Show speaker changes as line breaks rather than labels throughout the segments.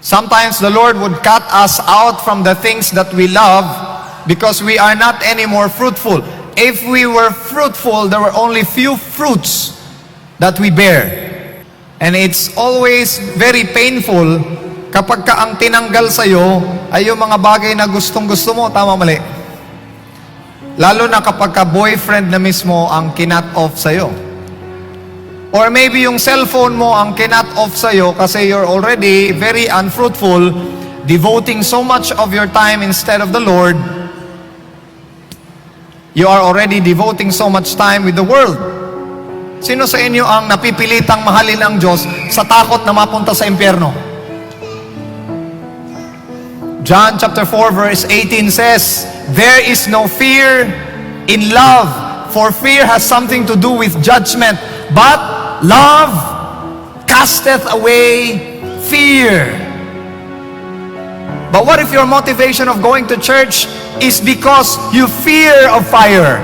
Sometimes the Lord would cut us out from the things that we love because we are not anymore fruitful. If we were fruitful, there were only few fruits that we bear. And it's always very painful kapag ka ang tinanggal sa'yo ay yung mga bagay na gustong-gusto mo. Tama, mali? Lalo na kapag ka boyfriend na mismo ang kinut off sa'yo. Or maybe yung cellphone mo ang kinut off sa'yo kasi you're already very unfruitful, devoting so much of your time instead of the Lord. You are already devoting so much time with the world. Sino sa inyo ang napipilitang mahalin ang Diyos sa takot na mapunta sa impyerno? John chapter 4 verse 18 says, "There is no fear in love, for fear has something to do with judgment, but love casteth away fear." But what if your motivation of going to church is because you fear of fire?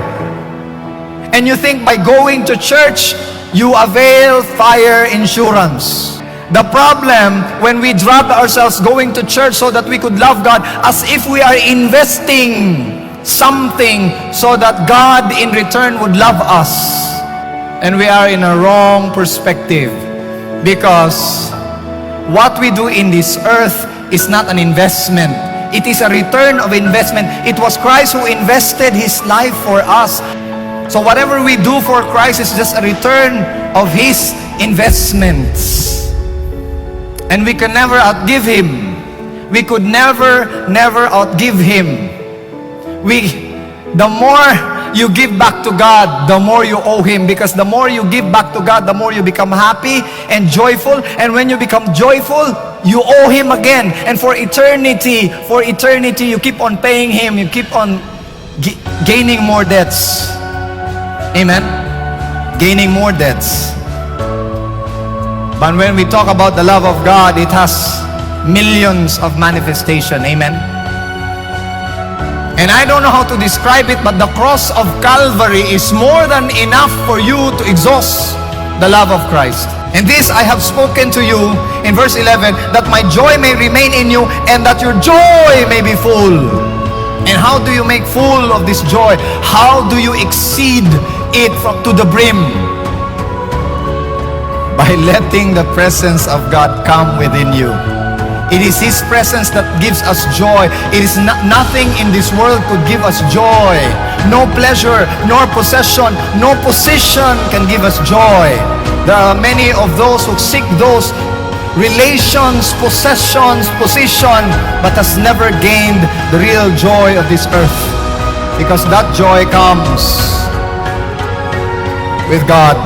And you think by going to church, you avail fire insurance. The problem when we drop ourselves going to church so that we could love God as if we are investing something so that God in return would love us. And we are in a wrong perspective because what we do in this earth is not an investment. It is a return of investment. It was Christ who invested His life for us. So whatever we do for Christ is just a return of His investments. And we can never outgive Him. We could never outgive Him. The more you give back to God, the more you owe Him. Because the more you give back to God, the more you become happy and joyful. And when you become joyful, you owe Him again. And for eternity, you keep on paying Him. You keep on gaining more debts. Amen? Gaining more debts. But when we talk about the love of God, it has millions of manifestation. Amen? And I don't know how to describe it, but the cross of Calvary is more than enough for you to exhaust the love of Christ. And this I have spoken to you in verse 11, that my joy may remain in you, and that your joy may be full. And how do you make full of this joy? How do you exceed it to the brim? By letting the presence of God come within you. It is His presence that gives us joy. It is nothing in this world could give us joy. No pleasure, nor possession, no position can give us joy. There are many of those who seek those relations, possessions, position, but has never gained the real joy of this earth. Because that joy comes with God.